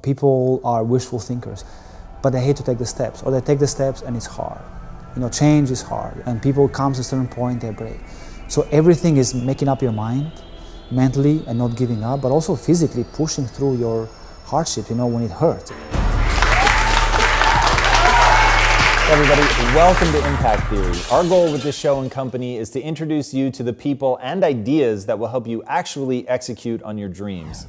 people are wishful thinkers, but they hate to take the steps, or they take the steps and it's hard. Change is hard, and people come to a certain point, they break. So everything is making up your mind mentally and not giving up, but also physically pushing through your hardship, when it hurts. Everybody, welcome to Impact Theory. Our goal with this show and company is to introduce you to the people and ideas that will help you actually execute on your dreams.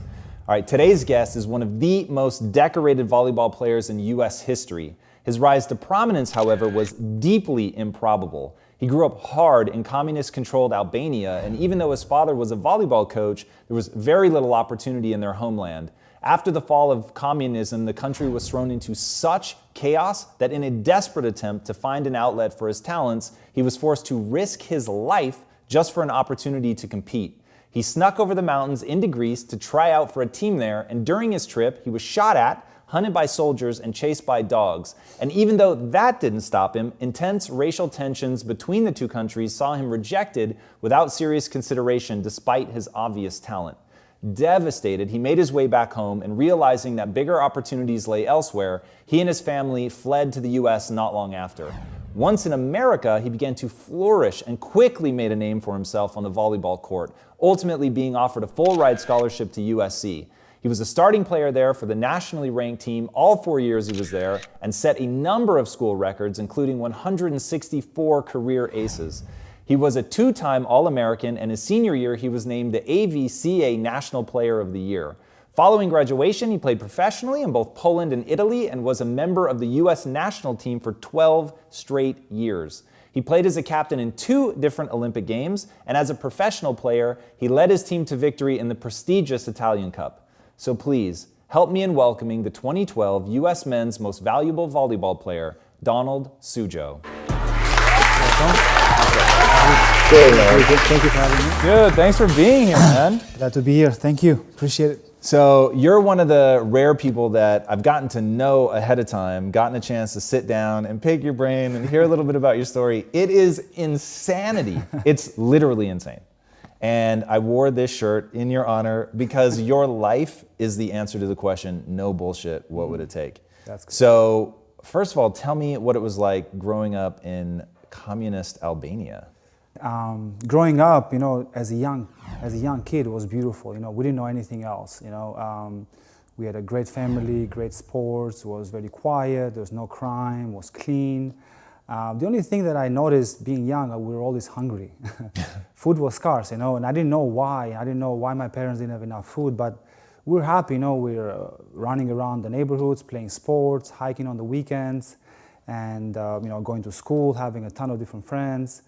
All right, today's guest is one of the most decorated volleyball players in U.S. history. His rise to prominence, however, was deeply improbable. He grew up hard in communist-controlled Albania, and even though his father was a volleyball coach, there was very little opportunity in their homeland. After the fall of communism, the country was thrown into such chaos that in a desperate attempt to find an outlet for his talents, he was forced to risk his life just for an opportunity to compete. He snuck over the mountains into Greece to try out for a team there, and during his trip, he was shot at, hunted by soldiers, and chased by dogs. And even though that didn't stop him, intense racial tensions between the two countries saw him rejected without serious consideration despite his obvious talent. Devastated, he made his way back home, and realizing that bigger opportunities lay elsewhere, he and his family fled to the US not long after. Once in America, he began to flourish and quickly made a name for himself on the volleyball court, ultimately being offered a full-ride scholarship to USC. He was a starting player there for the nationally ranked team all 4 years he was there, and set a number of school records, including 164 career aces. He was a two-time All-American, and his senior year, he was named the AVCA National Player of the Year. Following graduation, he played professionally in both Poland and Italy and was a member of the U.S. national team for 12 straight years. He played as a captain in 2 different Olympic Games, and as a professional player, he led his team to victory in the prestigious Italian Cup. So please, help me in welcoming the 2012 U.S. Men's Most Valuable Volleyball Player, Donald Suxho. Good, man. Thank you for having me. Good, thanks for being here, man. Glad to be here. Thank you. Appreciate it. So you're one of the rare people that I've gotten to know ahead of time, gotten a chance to sit down and pick your brain and hear a little bit about your story. It is insanity. It's literally insane. And I wore this shirt in your honor because your life is the answer to the question, no bullshit, what would it take? That's good. So first of all, tell me what it was like growing up in communist Albania. Growing up, as a young kid, it was beautiful. We didn't know anything else. We had a great family, great sports. It was very quiet. There was no crime. It was clean. The only thing that I noticed being young, we were always hungry. Food was scarce, and I didn't know why. I didn't know why my parents didn't have enough food, but we were happy. We were running around the neighborhoods, playing sports, hiking on the weekends, and going to school, having a ton of different friends.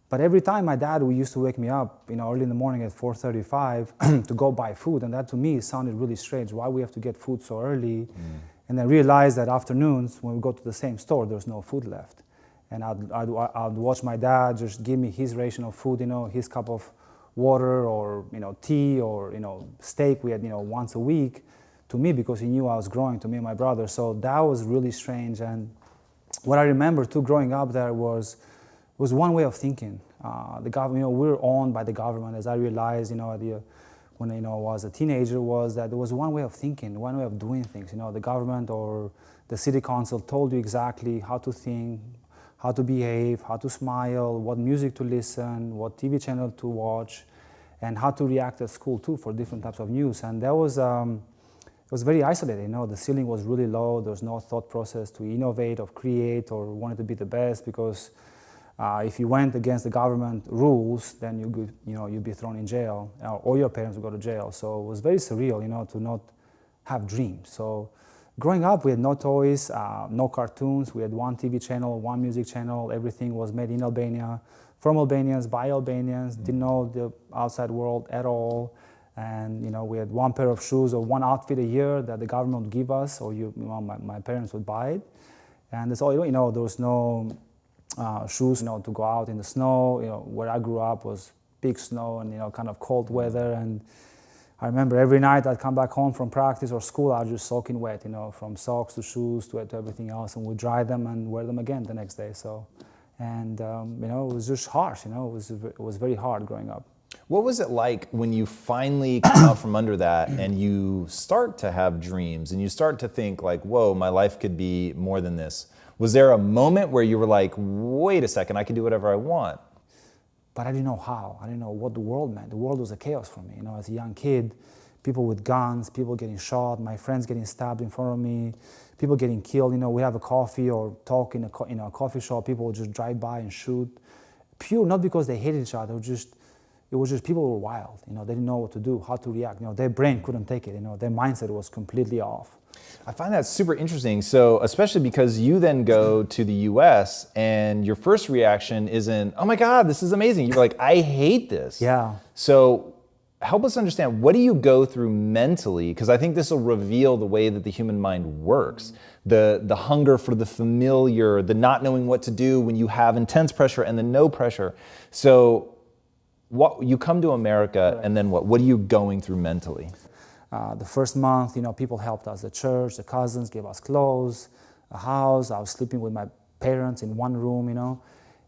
But every time my dad used to wake me up, early in the morning at 4:35 to go buy food, and that to me sounded really strange. Why we have to get food so early? And I realized that afternoons when we go to the same store, there's no food left, and I'd watch my dad just give me his ration of food, his cup of water or tea or steak we had once a week to me because he knew I was growing, to me and my brother. So that was really strange. And what I remember too growing up there was one way of thinking. The government, we were owned by the government. As I realized, when I was a teenager, was that there was one way of thinking, one way of doing things. The government or the city council told you exactly how to think, how to behave, how to smile, what music to listen, what TV channel to watch, and how to react at school too for different types of news. And that was it was very isolated. The ceiling was really low. There was no thought process to innovate or create or wanted to be the best because. If you went against the government rules, then you'd be thrown in jail, or your parents would go to jail. So it was very surreal, to not have dreams. So growing up, we had no toys, no cartoons. We had one TV channel, one music channel. Everything was made in Albania, from Albanians, by Albanians. Didn't know the outside world at all. And we had one pair of shoes or one outfit a year that the government would give us, or my parents would buy it. And that's all. There was no shoes, to go out in the snow. Where I grew up was big snow and kind of cold weather. And I remember every night I'd come back home from practice or school, I'd just soaking wet, from socks to shoes to everything else, and we'd dry them and wear them again the next day. So, and it was just harsh. It was very hard growing up. What was it like when you finally come out from under that and you start to have dreams and you start to think like, whoa, my life could be more than this? Was there a moment where you were like, wait a second, I can do whatever I want? But I didn't know how. I didn't know what the world meant. The world was a chaos for me. As a young kid, people with guns, people getting shot, my friends getting stabbed in front of me, people getting killed. We have a coffee or talk in a coffee shop, people would just drive by and shoot. Pure, not because they hated each other, it was just people were wild. They didn't know what to do, how to react. Their brain couldn't take it. Their mindset was completely off. I find that super interesting. So, especially because you then go to the US and your first reaction isn't, oh my God, this is amazing. You're like, I hate this. Yeah. So, help us understand, what do you go through mentally? Because I think this will reveal the way that the human mind works. The hunger for the familiar, the not knowing what to do when you have intense pressure and the no pressure. So, you come to America, right, and then what? What are you going through mentally? The first month, people helped us. The church, the cousins gave us clothes, a house. I was sleeping with my parents in one room,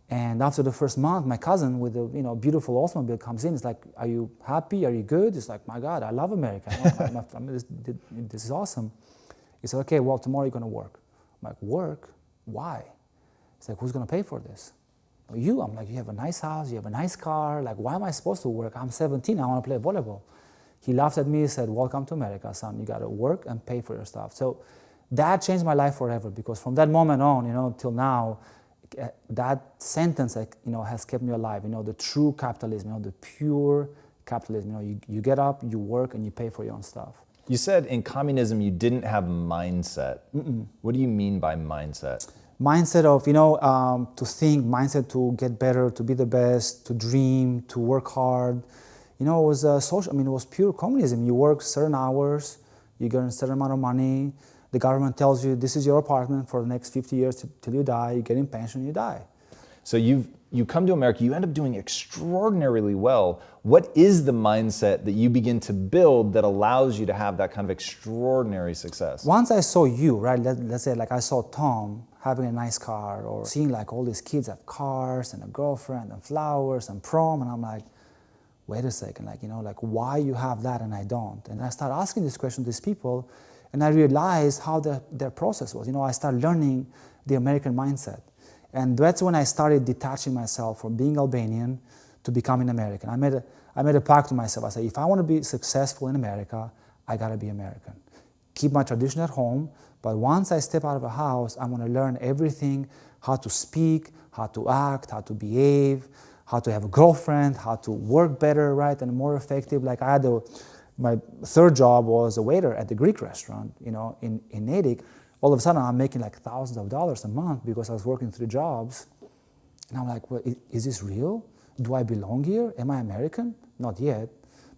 And after the first month, my cousin with a beautiful Oldsmobile comes in. It's like, are you happy? Are you good? It's like, my God, I love America. This is awesome. He said, okay, well, tomorrow you're going to work. I'm like, work? Why? He's like, who's going to pay for this? You. I'm like, you have a nice house, you have a nice car. Like, why am I supposed to work? I'm 17, I want to play volleyball. He laughed at me and said, welcome to America, son. You got to work and pay for your stuff. So that changed my life forever, because from that moment on, till now, that sentence, has kept me alive. The true capitalism, the pure capitalism. You get up, you work, and you pay for your own stuff. You said in communism you didn't have mindset. What do you mean by mindset? Mindset of, to think, mindset to get better, to be the best, to dream, to work hard. It was social. It was pure communism. You work certain hours, you get a certain amount of money. The government tells you this is your apartment for the next 50 years till you die. You get in pension, you die. So you come to America, you end up doing extraordinarily well. What is the mindset that you begin to build that allows you to have that kind of extraordinary success? Once I saw you, right, let's say like I saw Tom having a nice car, or seeing like all these kids have cars and a girlfriend and flowers and prom, and I'm like, wait a second, like why you have that and I don't? And I started asking this question to these people, and I realized how their process was. I started learning the American mindset. And that's when I started detaching myself from being Albanian to becoming American. I made a pact to myself. I said, if I want to be successful in America, I got to be American. Keep my tradition at home, but once I step out of a house, I'm going to learn everything, how to speak, how to act, how to behave, how to have a girlfriend, how to work better, right, and more effective. Like my third job was a waiter at the Greek restaurant, in Natick. All of a sudden, I'm making like thousands of dollars a month because I was working 3 jobs. And I'm like, well, is this real? Do I belong here? Am I American? Not yet,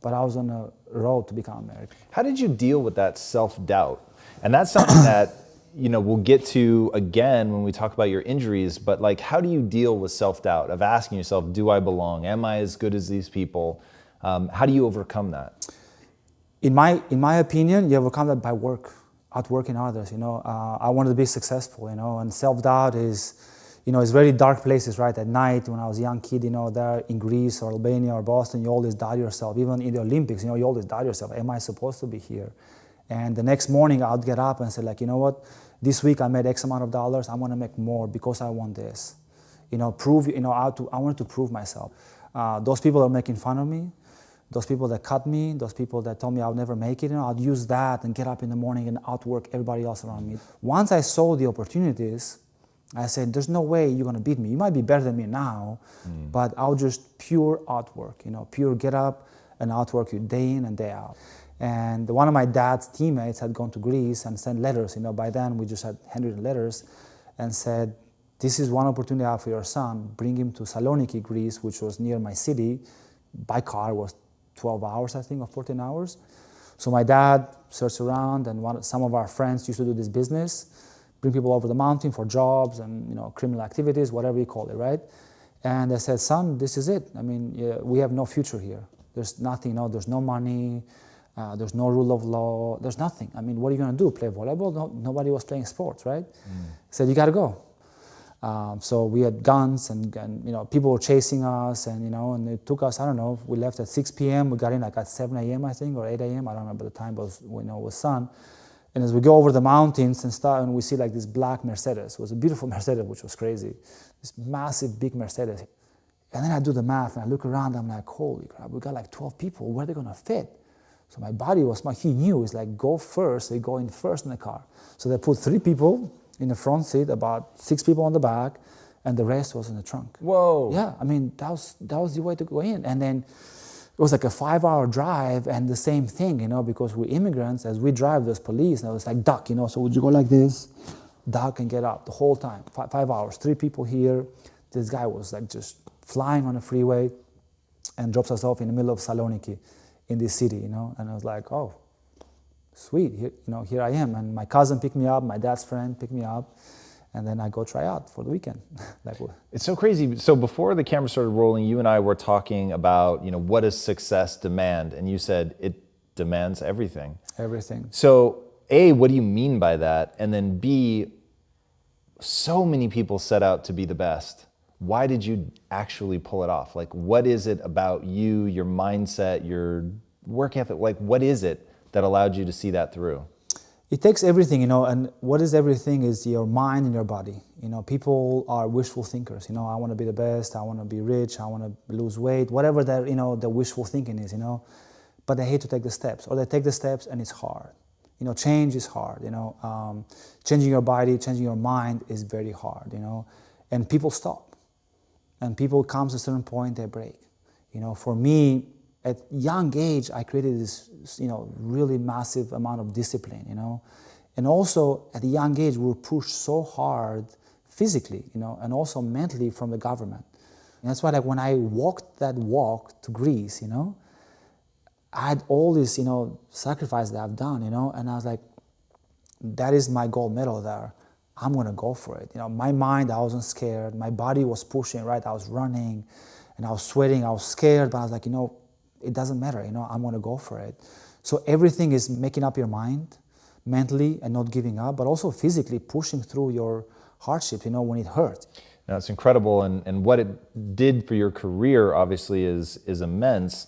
but I was on a road to become American. How did you deal with that self-doubt? And that's something that we'll get to again when we talk about your injuries, but like, how do you deal with self-doubt of asking yourself, do I belong? Am I as good as these people? How do you overcome that? In my opinion, you overcome that by outworking others. I wanted to be successful, and self-doubt is, it's very dark places, right? At night, when I was a young kid, there in Greece or Albania or Boston, you always doubt yourself. Even in the Olympics, you always doubt yourself. Am I supposed to be here? And the next morning, I'd get up and say, like, you know what? This week I made X amount of dollars. I want to make more because I want this. I wanted to prove myself. Those people are making fun of me. Those people that cut me, those people that told me I'll never make it, I'd use that and get up in the morning and outwork everybody else around me. Once I saw the opportunities, I said, there's no way you're going to beat me. You might be better than me now, but I'll just pure outwork, pure get up and outwork you day in and day out. And one of my dad's teammates had gone to Greece and sent letters. By then we just had handwritten letters, and said, this is one opportunity I have for your son. Bring him to Saloniki, Greece, which was near my city. By car was 12 hours, I think, or 14 hours. So my dad searched around, and some of our friends used to do this business, bring people over the mountain for jobs and criminal activities, whatever you call it, right? And they said, son, this is it. We have no future here. There's nothing, there's no money, there's no rule of law, there's nothing. What are you going to do? Play volleyball? No, nobody was playing sports, right? He said, you got to go. So we had guns and people were chasing us, and it took us, I don't know, we left at 6 p.m. We got in like at 7 a.m. I think, or 8 a.m. I don't remember the time, but it was sun. And as we go over the mountains and we see like this black Mercedes. It was a beautiful Mercedes, which was crazy. This massive, big Mercedes. And then I do the math and I look around, I'm like, holy crap, we got like 12 people, where are they gonna fit? So my body was smart, he knew, it's like, go first, they go in first in the car. So they put 3 people in the front seat, about 6 people on the back, and the rest was in the trunk. Whoa. Yeah, I mean, that was the way to go in. And then it was like a 5-hour drive, and the same thing, because we're immigrants, as we drive, there's police, and it was like duck, so would you go like this, duck and get up the whole time, 5 hours, 3 people here. This guy was like just flying on the freeway and drops us off in the middle of Saloniki in this city, and I was like, oh, sweet, here I am. And my cousin picked me up, my dad's friend picked me up, and then I go try out for the weekend. It's so crazy. So before the camera started rolling, you and I were talking about, what does success demand? And you said it demands everything. Everything. So A, what do you mean by that? And then B, so many people set out to be the best. Why did you actually pull it off? Like, what is it about you, your mindset, your work ethic? Like, what is it that allowed you to see that through? It takes everything, and what is everything is your mind and your body. People are wishful thinkers. I want to be the best, I want to be rich, I want to lose weight, whatever that, the wishful thinking is, but they hate to take the steps, or they take the steps and it's hard. Change is hard, changing your body, changing your mind is very hard, and people stop. And people comes to a certain point, they break. For me, at young age, I created this, really massive amount of discipline, And also, at a young age, we were pushed so hard physically, and also mentally from the government. And that's why, like, when I walked that walk to Greece, I had all this, sacrifice that I've done, and I was like, that is my gold medal there. I'm gonna go for it. My mind, I wasn't scared. My body was pushing, right? I was running and I was sweating, I was scared, but I was like, it doesn't matter, I'm gonna go for it. So everything is making up your mind mentally and not giving up, but also physically pushing through your hardship, when it hurts. Now, it's incredible, and what it did for your career obviously is immense.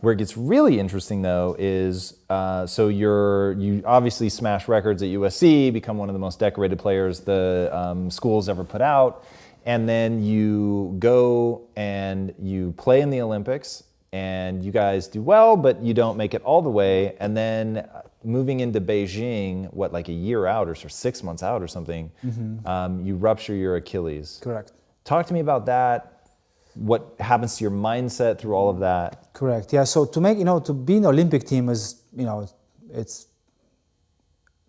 Where it gets really interesting, though, is so you obviously smash records at USC, become one of the most decorated players the school's ever put out, and then you go and you play in the Olympics, and you guys do well, but you don't make it all the way, and then moving into Beijing, like a year out or 6 months out or something, you rupture your Achilles. Correct. Talk to me about that. What happens to your mindset through all of that? Correct. Yeah. So to be in the Olympic team is, it's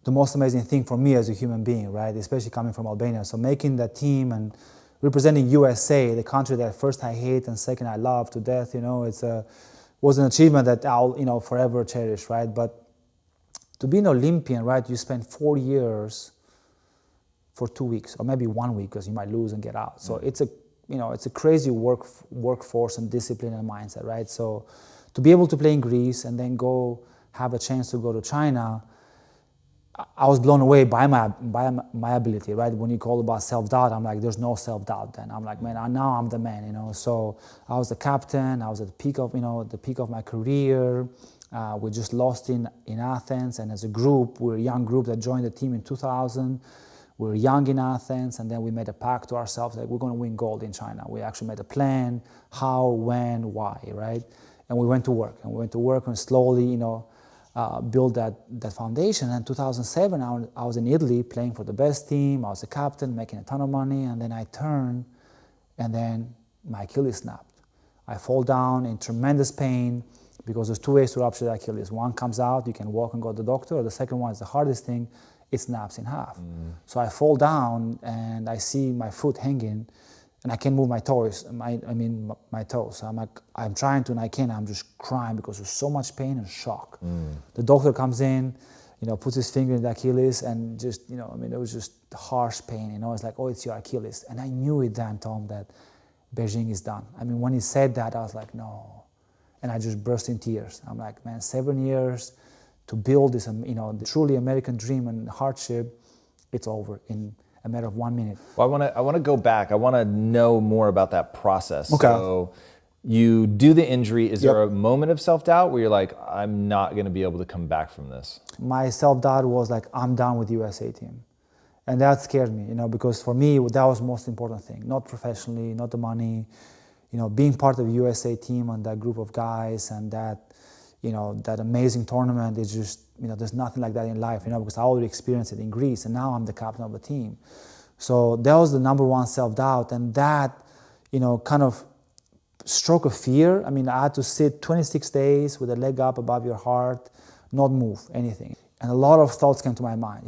the most amazing thing for me as a human being, right? Especially coming from Albania. So making that team and representing USA, the country that first I hate and second I love to death, was an achievement that I'll, forever cherish, right? But to be an Olympian, right? You spend 4 years for 2 weeks, or maybe 1 week, because you might lose and get out. So it's a crazy workforce and discipline and mindset, right? So to be able to play in Greece and then go have a chance to go to China, I was blown away by my ability, right? When you call about self-doubt, I'm like, there's no self-doubt then. I'm like, man, now I'm the man, So I was the captain, I was at the peak of my career. We just lost in Athens, and as a group, we're a young group that joined the team in 2000. We were young in Athens, and then we made a pact to ourselves that we're going to win gold in China. We actually made a plan, how, when, why, right? And we went to work, and slowly, build that foundation. And in 2007, I was in Italy playing for the best team. I was the captain, making a ton of money, and then I turned, and then my Achilles snapped. I fall down in tremendous pain because there's 2 ways to rupture the Achilles. One comes out, you can walk and go to the doctor, or the second one is the hardest thing, it snaps in half. So I fall down and I see my foot hanging and I can't move my toes, my toes. So I'm like, I'm trying to and I can't, I'm just crying because there's so much pain and shock. The doctor comes in, puts his finger in the Achilles and just, it was just harsh pain, it's like, oh, it's your Achilles. And I knew it then, Tom, that Beijing is done. When he said that, I was like, no. And I just burst in tears. I'm like, man, 7 years, to build this, the truly American dream and hardship, it's over. a matter of 1 minute. Well, I want to go back. I want to know more about that process. Okay. So you do the injury. Is there Yep. a moment of self-doubt where you're like, I'm not going to be able to come back from this? My self-doubt was like, I'm done with the USA team. And that scared me, because for me, that was the most important thing. Not professionally, not the money, being part of the USA team and that group of guys and that, that amazing tournament is just, there's nothing like that in life, because I already experienced it in Greece and now I'm the captain of the team. So that was the number one self-doubt, and that, kind of stroke of fear. I mean, I had to sit 26 days with a leg up above your heart, not move anything. And a lot of thoughts came to my mind,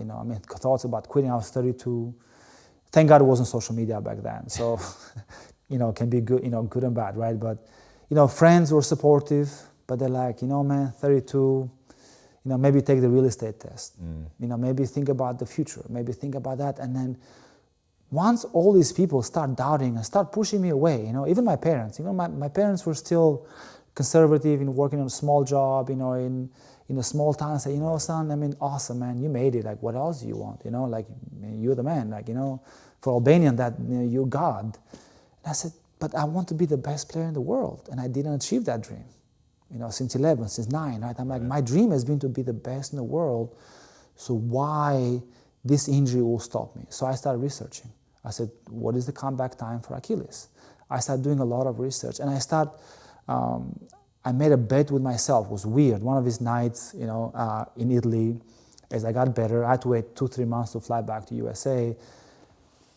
thoughts about quitting. I was 32. Thank God it wasn't social media back then. So, it can be good, good and bad, right? But, friends were supportive, but they're like, man, 32, maybe take the real estate test. Maybe think about the future, maybe think about that. And then once all these people start doubting and start pushing me away, even my parents, my parents were still conservative in working on a small job, in a small town, and say, son, I mean, awesome, man, you made it. Like, what else do you want? Like, you're the man. Like, for Albanian, that you're God. And I said, but I want to be the best player in the world, and I didn't achieve that dream. Since 11, since 9, right? I'm like, my dream has been to be the best in the world. So why this injury will stop me? So I started researching. I said, what is the comeback time for Achilles? I started doing a lot of research, and I made a bet with myself. It was weird. One of these nights, in Italy, as I got better, I had to wait 2-3 months to fly back to USA.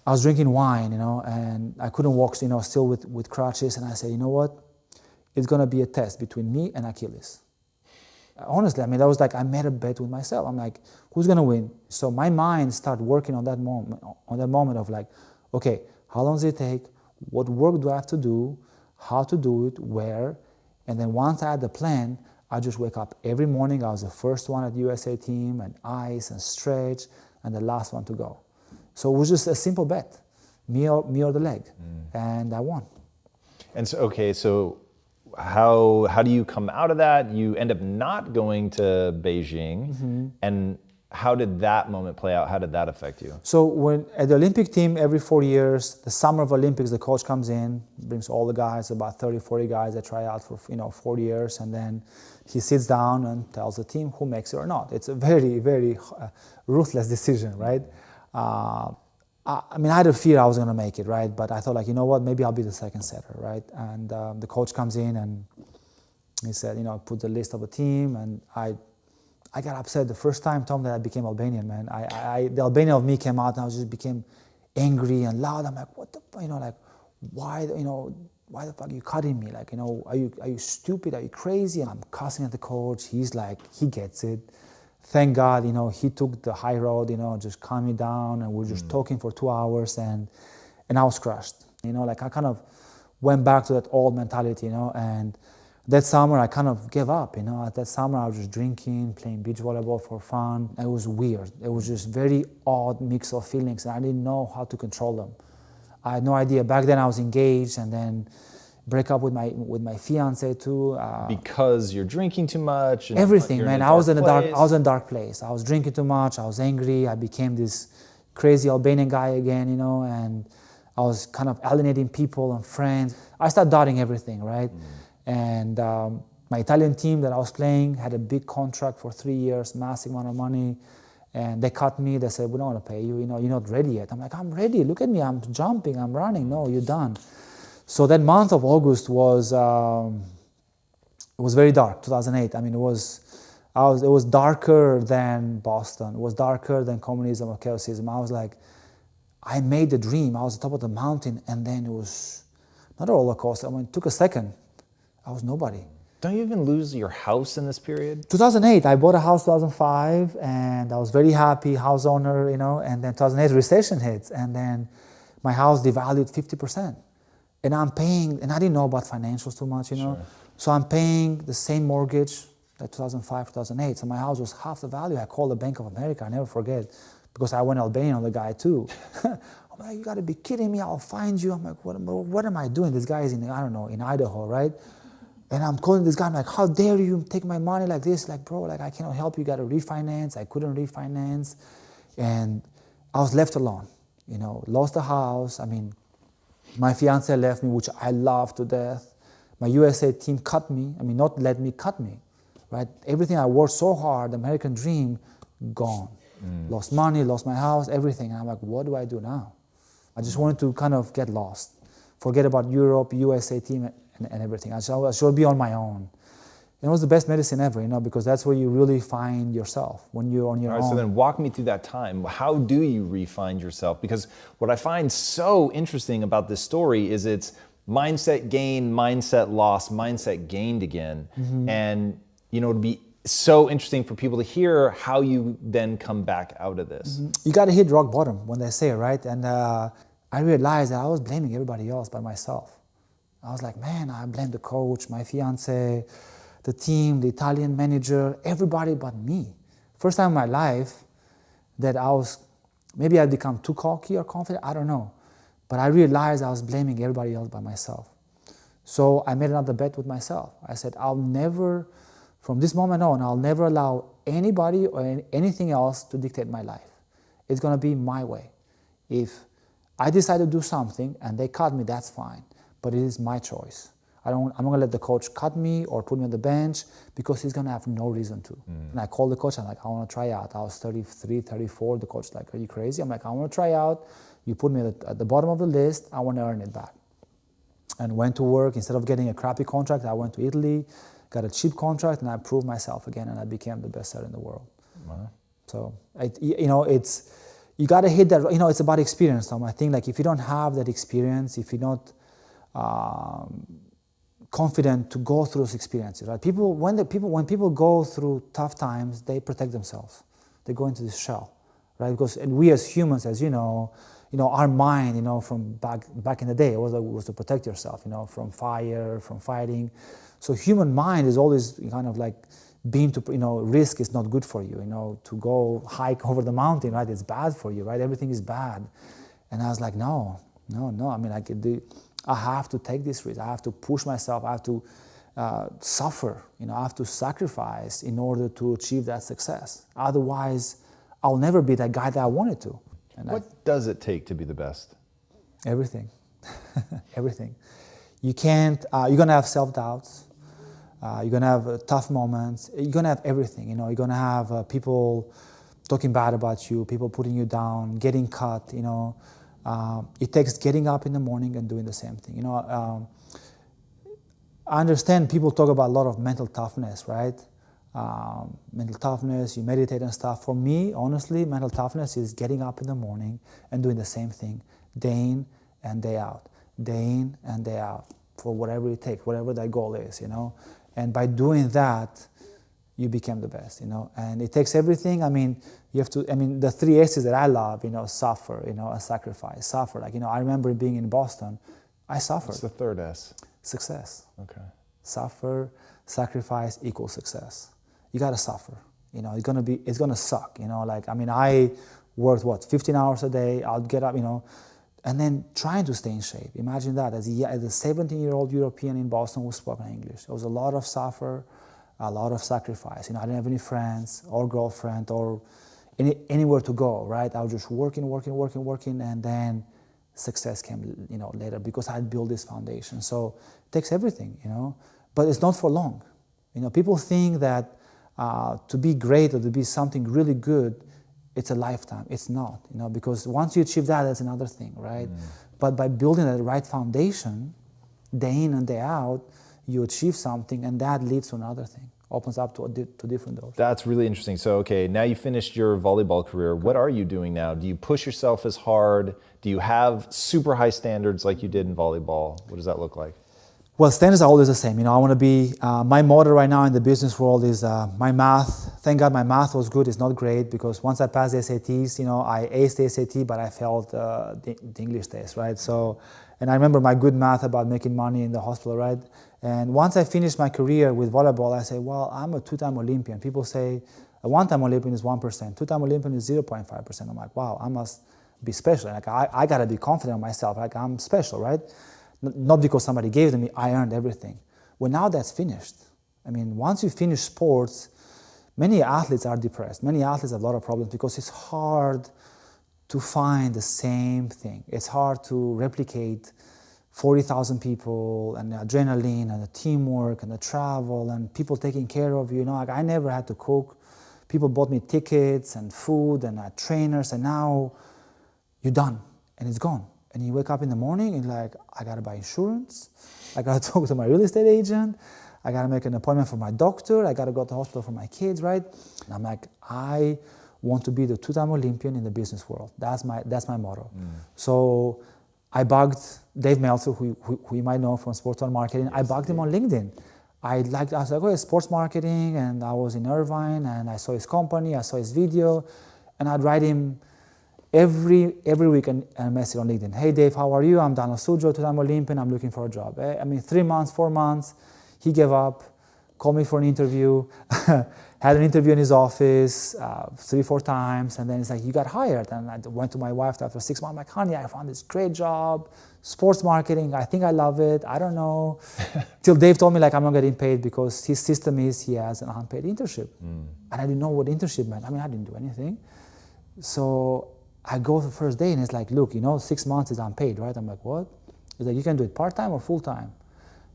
I was drinking wine, and I couldn't walk, still with crutches. And I said, you know what? It's going to be a test between me and Achilles. Honestly, I mean, that was like, I made a bet with myself. I'm like, who's going to win? So my mind started working on that moment of like, okay, how long does it take? What work do I have to do? How to do it? Where? And then once I had the plan, I just wake up every morning. I was the first one at the USA team, and ice and stretch, and the last one to go. So it was just a simple bet, me or the leg, and I won. And so, okay, so how do you come out of that? You end up not going to Beijing, and how did that moment play out? How did that affect you? So when at the Olympic team, every 4 years, the summer of Olympics, the coach comes in, brings all the guys, about 30, 40 guys that try out for 4 years, and then he sits down and tells the team who makes it or not. It's a very, very ruthless decision, right? I mean, I had a fear I was going to make it, right? But I thought, like, you know what, maybe I'll be the second setter, right? And the coach comes in and he said, put the list of the team, and I got upset the first time, Tom, that I became Albanian, man. The Albanian of me came out, and I just became angry and loud. I'm like, what the, like, why, why the fuck are you cutting me? Like, are you stupid? Are you crazy? And I'm cussing at the coach. He's like, he gets it. Thank God, he took the high road, just calmed me down, and we're just talking for 2 hours, and I was crushed. Like, I kind of went back to that old mentality, and that summer I kind of gave up, At that summer I was just drinking, playing beach volleyball for fun. It was weird. It was just very odd mix of feelings, and I didn't know how to control them. I had no idea. Back then I was engaged, and then break up with my fiance too. Because you're drinking too much. And everything, man. I was in a dark place. I was drinking too much. I was angry. I became this crazy Albanian guy again, and I was kind of alienating people and friends. I started doubting everything, right? And my Italian team that I was playing had a big contract for 3 years, massive amount of money, and they cut me. They said, we don't want to pay you, you're not ready yet. I'm like, I'm ready, look at me, I'm jumping, I'm running. No, you're done. So that month of August was very dark, 2008. I mean, it was darker than Boston. It was darker than communism or chaosism. I was like, I made the dream. I was at the top of the mountain, and then it was not a roller coaster. I mean, it took a second. I was nobody. Don't you even lose your house in this period? 2008, I bought a house 2005, and I was very happy, house owner, and then 2008 recession hits, and then my house devalued 50%. And I'm paying, and I didn't know about financials too much, Sure. So I'm paying the same mortgage like 2005, 2008. So my house was half the value. I called the Bank of America, I never forget, because I went Albanian on the guy too. I'm like, you gotta be kidding me, I'll find you. I'm like, what am I doing? This guy is in Idaho, right? And I'm calling this guy, I'm like, how dare you take my money like this? Like, bro, like, I cannot help you, gotta refinance. I couldn't refinance. And I was left alone. lost the house. I mean, my fiance left me, which I love to death. My USA team cut me. I mean, not let me, cut me, right? Everything I worked so hard, the American dream, gone. Lost money, lost my house, everything. And I'm like, what do I do now? I just wanted to kind of get lost. Forget about Europe, USA team, and everything. I should be on my own. It was the best medicine ever, because that's where you really find yourself, when you're on your All right, own. so then walk me through that time. How do you re-find yourself? Because what I find so interesting about this story is it's mindset gain, mindset loss, mindset gained again. And, it'd be so interesting for people to hear how you then come back out of this. You got to hit rock bottom, when they say, right? And I realized that I was blaming everybody else but myself. I was like, man, I blame the coach, my fiance, the team, the Italian manager, everybody but me. First time in my life that maybe I'd become too cocky or confident, I don't know. But I realized I was blaming everybody else but myself. So I made another bet with myself. I said, from this moment on, I'll never allow anybody or anything else to dictate my life. It's gonna be my way. If I decide to do something and they cut me, that's fine. But it is my choice. I'm not gonna let the coach cut me or put me on the bench because he's gonna have no reason to. And I called the coach, I'm like, I wanna try out. I was 33, 34, the coach's like, are you crazy? I'm like, I wanna try out. You put me at the bottom of the list, I wanna earn it back. And went to work. Instead of getting a crappy contract, I went to Italy, got a cheap contract, and I proved myself again, and I became the best seller in the world. Wow. So, you gotta hit that, it's about experience, Tom. I think like if you don't have that experience, if you're not confident to go through those experiences, right? When people go through tough times, they protect themselves. They go into this shell, right? Because and we as humans, as our mind, from back in the day, was to protect yourself, from fire, from fighting. So human mind is always kind of like being to, risk is not good for you, to go hike over the mountain, right? It's bad for you, right? Everything is bad. And I was like, no. I mean, I have to take this risk. I have to push myself. I have to suffer. I have to sacrifice in order to achieve that success. Otherwise, I'll never be that guy that I wanted to. And what does it take to be the best? Everything. Everything. You can't, you're going to have self-doubts. You're going to have tough moments. You're going to have everything. You're going to have people talking bad about you, people putting you down, getting cut. It takes getting up in the morning and doing the same thing. I understand people talk about a lot of mental toughness, right? Mental toughness, you meditate and stuff. For me, honestly, mental toughness is getting up in the morning and doing the same thing day in and day out, day in and day out, for whatever it takes, whatever that goal is, And by doing that, you become the best, And it takes everything. I mean, the 3 S's that I love, suffer, a sacrifice, suffer. Like, I remember being in Boston, I suffered. What's the third S? Success. Okay. Suffer, sacrifice equals success. You gotta suffer. It's gonna suck. I worked 15 hours a day. I'll get up, and then trying to stay in shape. Imagine that as a 17-year-old European in Boston who spoke English. There was a lot of suffer, a lot of sacrifice. I didn't have any friends or girlfriend or anywhere to go. Right? I was just working, and then success came, later because I had built this foundation. So it takes everything, but it's not for long. People think that to be great or to be something really good, it's a lifetime. It's not, because once you achieve that, that's another thing, right? But by building that right foundation, day in and day out, you achieve something, and that leads to another thing, opens up to different doors. That's really interesting. So, okay, now you finished your volleyball career. What are you doing now? Do you push yourself as hard? Do you have super high standards like you did in volleyball? What does that look like? Well, standards are always the same. I want to be, my motto right now in the business world is my math. Thank God my math was good. It's not great because once I passed the SATs, I aced the SAT, but I failed the English test, right? So, and I remember my good math about making money in the hospital, right? And once I finished my career with volleyball, I say, well, I'm a 2-time Olympian. People say a 1-time Olympian is 1%, 2-time Olympian is 0.5%. I'm like, wow, I must be special. Like I got to be confident in myself. Like I'm special, right? Not because somebody gave it to me, I earned everything. Well, now that's finished. Once you finish sports, many athletes are depressed. Many athletes have a lot of problems because it's hard to find the same thing. It's hard to replicate 40,000 people and the adrenaline and the teamwork and the travel and people taking care of you. You know, like I never had to cook. People bought me tickets and food and trainers, and now you're done and it's gone. And you wake up in the morning and like, I gotta buy insurance. I gotta talk to my real estate agent. I gotta make an appointment for my doctor. I gotta go to the hospital for my kids, right? And I'm like, I want to be the two-time Olympian in the business world. That's my motto. So I bugged Dave Meltzer, who you might know from Sports on Marketing. I bugged him on LinkedIn. I was like, oh, sports marketing, and I was in Irvine, and I saw his company, I saw his video, and I'd write him every week a message on LinkedIn. Hey Dave, how are you? I'm Daniel Suxho, two-time Olympian, I'm looking for a job. I mean, 3 months, 4 months, he gave up, called me for an interview, had an interview in his office 3-4 times, and then he's like, you got hired. And I went to my wife after 6 months, I'm like, honey, I found this great job, sports marketing, I think I love it, I don't know. Till Dave told me like, I'm not getting paid because his system is he has an unpaid internship. And I didn't know what internship meant. I mean, I didn't do anything. So I go the first day and it's like, look, 6 months is unpaid, right? I'm like, what? He's like, you can do it part-time or full-time,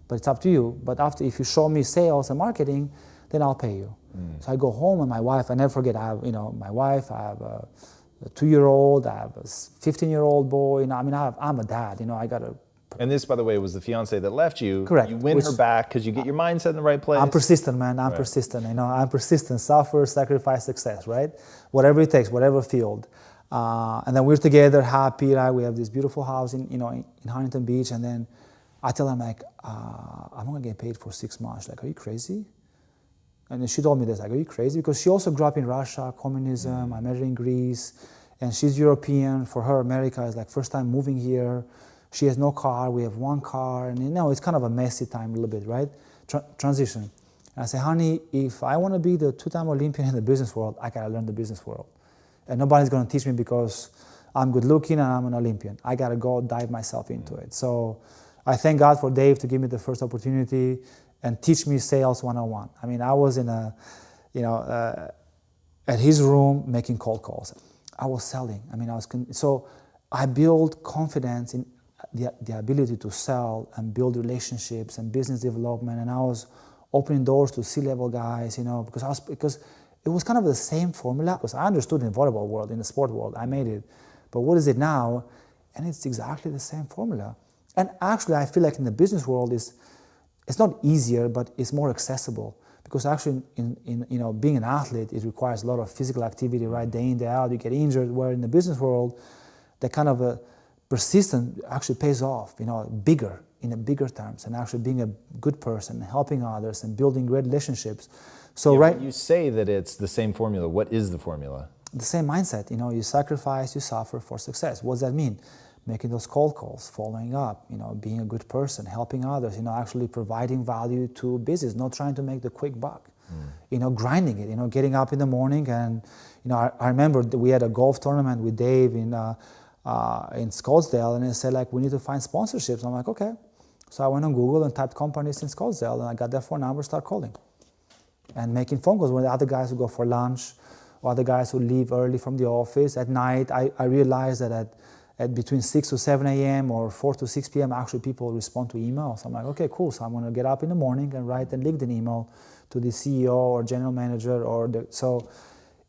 but it's up to you. But if you show me sales and marketing, then I'll pay you. So I go home and my wife, I never forget, I have, my wife, I have a 2-year-old, I have a 15-year-old boy, I'm a dad, I gotta. And this, by the way, was the fiance that left you. Correct. You win her back because you get your mindset in the right place. I'm persistent, man, I'm persistent, I'm persistent, suffer, sacrifice, success, right? Whatever it takes, whatever field. And then we're together, happy, right? We have this beautiful house in Huntington Beach, and then I tell them like, I'm not gonna get paid for 6 months. Like, are you crazy? And then she told me this, like, are you crazy? Because she also grew up in Russia, communism, I met her in Greece, and she's European. For her, America is like first time moving here. She has no car, we have one car, and it's kind of a messy time a little bit, right? Transition. And I say, honey, if I wanna be the two-time Olympian in the business world, I gotta learn the business world. And nobody's gonna teach me because I'm good looking and I'm an Olympian. I gotta go dive myself into it. So I thank God for Dave to give me the first opportunity and teach me sales 101. I mean, I was in at his room making cold calls. I was selling. So I built confidence in the ability to sell and build relationships and business development. And I was opening doors to C-level guys, because it was kind of the same formula. Because I understood in the volleyball world, in the sport world, I made it. But what is it now? And it's exactly the same formula. And actually, I feel like in the business world, it's not easier, but it's more accessible. Because actually, in being an athlete, it requires a lot of physical activity, right? Day in, day out, you get injured. Where in the business world, that kind of persistence actually pays off, in bigger terms, and actually being a good person, helping others, and building great relationships. So When you say that it's the same formula, what is the formula? The same mindset. You sacrifice, you suffer for success. What does that mean? Making those cold calls, following up, being a good person, helping others, actually providing value to business, not trying to make the quick buck, grinding it, getting up in the morning. And, I remember that we had a golf tournament with Dave in Scottsdale, and he said, like, we need to find sponsorships. I'm like, okay. So I went on Google and typed companies in Scottsdale, and I got their phone number, start calling and making phone calls when the other guys would go for lunch, or other guys would leave early from the office. At night, I realized that at between 6 to 7 a.m. or 4 to 6 p.m., actually people respond to emails. I'm like, okay, cool. So I'm going to get up in the morning and write a LinkedIn email to the CEO or general manager. So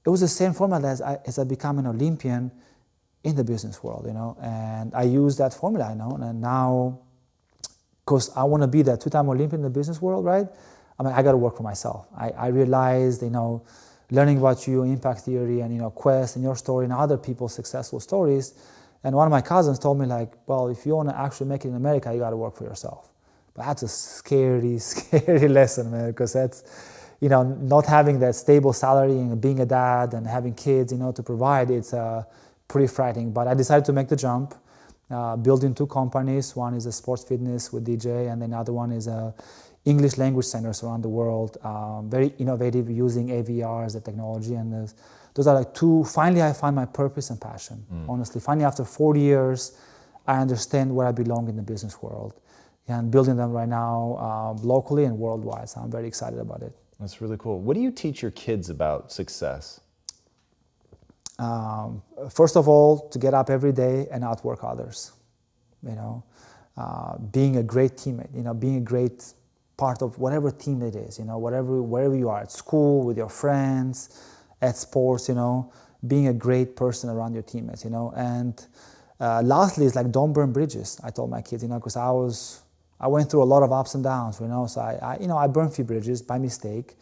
it was the same format as I become an Olympian in the business world, and I use that formula, and now, because I want to be that two-time Olympian in the business world, right? I got to work for myself. I realized, learning about you, impact theory, and, Quest and your story and other people's successful stories. And one of my cousins told me, like, well, if you want to actually make it in America, you got to work for yourself. But that's a scary, scary lesson, man, because that's, not having that stable salary and being a dad and having kids, to provide, it's pretty frightening. But I decided to make the jump, building 2 companies. One is a sports fitness with DJ, and then the other one is English language centers around the world, very innovative, using AVR as a technology. And those are like 2, finally I find my purpose and passion, honestly. Finally, after 40 years, I understand where I belong in the business world. And building them right now, locally and worldwide, so I'm very excited about it. That's really cool. What do you teach your kids about success? First of all, to get up every day and outwork others. Being a great teammate, being a great part of whatever team it is, wherever you are, at school, with your friends, at sports, being a great person around your teammates, and lastly is like don't burn bridges. I told my kids, because I went through a lot of ups and downs, so I burned a few bridges by mistake.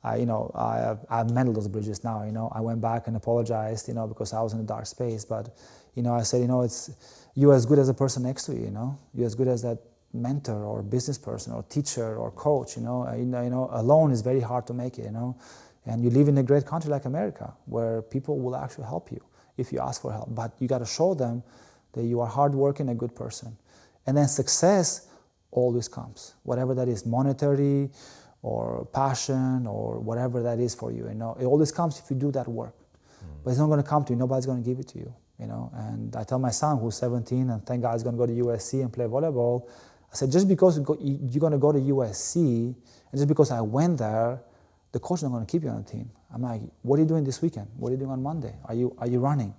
I've mended those bridges now, I went back and apologized, because I was in a dark space, but, I said, it's, you're as good as the person next to you, you're as good as that mentor or business person or teacher or coach, alone is very hard to make it, and you live in a great country like America where people will actually help you if you ask for help, but you got to show them that you are hardworking, a good person. And then success always comes, whatever that is, monetary or passion or whatever that is for you, it always comes if you do that work. But it's not going to come to you, nobody's going to give it to you, and I tell my son who's 17 and thank God he's going to go to USC and play volleyball, I said, just because you're going to go to USC and just because I went there, the coach is not going to keep you on the team. I'm like, what are you doing this weekend? What are you doing on Monday? Are you running?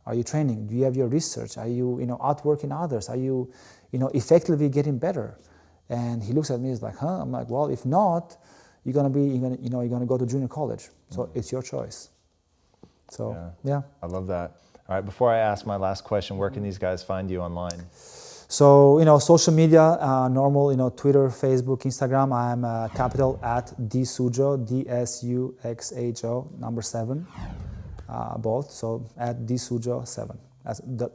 Are you training? Do you have your research? Are you, outworking others? Are you, effectively getting better? And he looks at me, he's like, huh? I'm like, well, if not, you're gonna go to junior college. So it's your choice. So yeah. I love that. All right, before I ask my last question, where can these guys find you online? So, social media, normal, Twitter, Facebook, Instagram, I'm capital at DSuxho, DSUXHO, 7, both. So at DSuxho 7.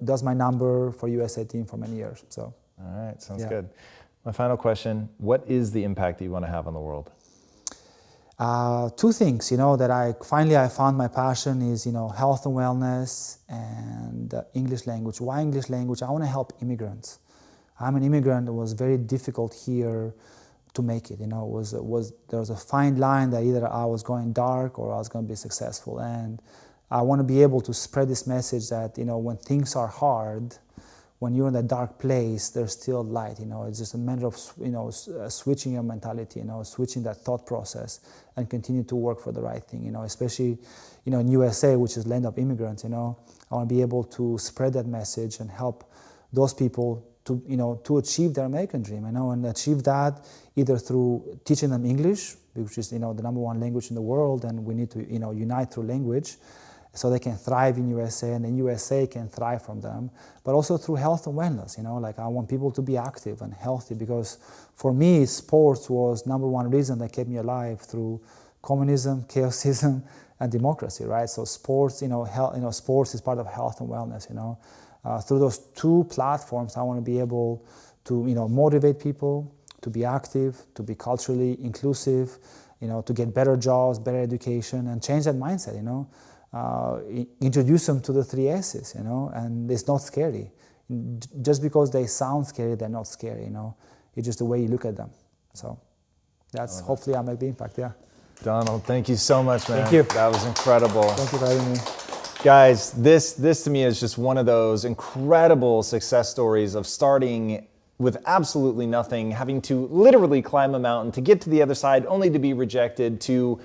That's my number for USA team for many years. So. All right, sounds good. My final question, what is the impact that you want to have on the world? Two things, that I found my passion is, health and wellness and English language. Why English language? I want to help immigrants. I'm an immigrant. It was very difficult here to make it. There was a fine line that either I was going dark or I was going to be successful. And I want to be able to spread this message that, when things are hard, when you're in a dark place, there's still light, it's just a matter of, switching your mentality, switching that thought process and continue to work for the right thing, especially, in USA, which is land of immigrants, I want to be able to spread that message and help those people to achieve their American dream, and achieve that either through teaching them English, which is, the #1 language in the world, and we need to, unite through language, so they can thrive in USA and then USA can thrive from them, but also through health and wellness, I want people to be active and healthy because for me, sports was #1 reason that kept me alive through communism, chaosism, and democracy, right? So sports, sports is part of health and wellness, through those two platforms, I want to be able to, motivate people to be active, to be culturally inclusive, to get better jobs, better education, and change that mindset, introduce them to the 3 S's, and it's not scary. Just because they sound scary, they're not scary, It's just the way you look at them. So that's hopefully I'll make the impact, Donald, thank you so much, man. Thank you. That was incredible. Thank you for having me. Guys, this to me is just one of those incredible success stories of starting with absolutely nothing, having to literally climb a mountain to get to the other side only to be rejected, to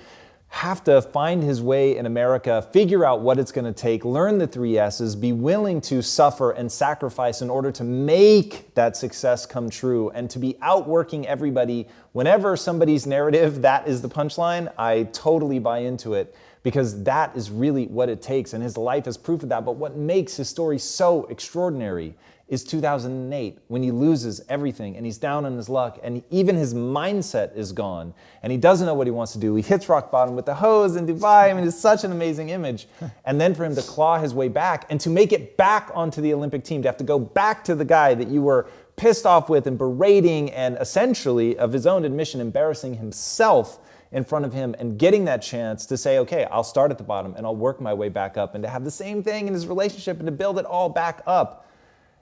have to find his way in America, figure out what it's going to take, learn the 3 S's, be willing to suffer and sacrifice in order to make that success come true, and to be outworking everybody. Whenever somebody's narrative, that is the punchline, I totally buy into it because that is really what it takes, and his life is proof of that. But what makes his story so extraordinary is 2008, when he loses everything and he's down on his luck and even his mindset is gone and he doesn't know what he wants to do. He hits rock bottom with the hose in Dubai. I mean, it's such an amazing image. And then for him to claw his way back and to make it back onto the Olympic team, to have to go back to the guy that you were pissed off with and berating and essentially, of his own admission, embarrassing himself in front of him, and getting that chance to say, okay, I'll start at the bottom and I'll work my way back up, and to have the same thing in his relationship and to build it all back up.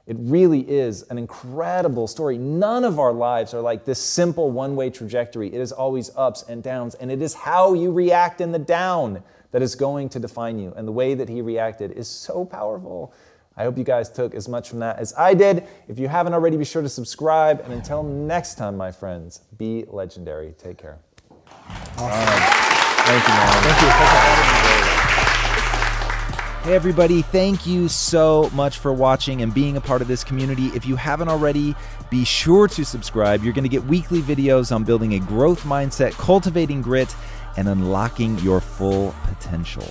It really is an incredible story. None of our lives are like this simple one-way trajectory. It is always ups and downs, and it is how you react in the down that is going to define you. And the way that he reacted is so powerful. I hope you guys took as much from that as I did. If you haven't already, be sure to subscribe. And until next time, my friends, be legendary. Take care. Awesome. Thank you, man. Thank you. Hey everybody, thank you so much for watching and being a part of this community. If you haven't already, be sure to subscribe. You're gonna get weekly videos on building a growth mindset, cultivating grit, and unlocking your full potential.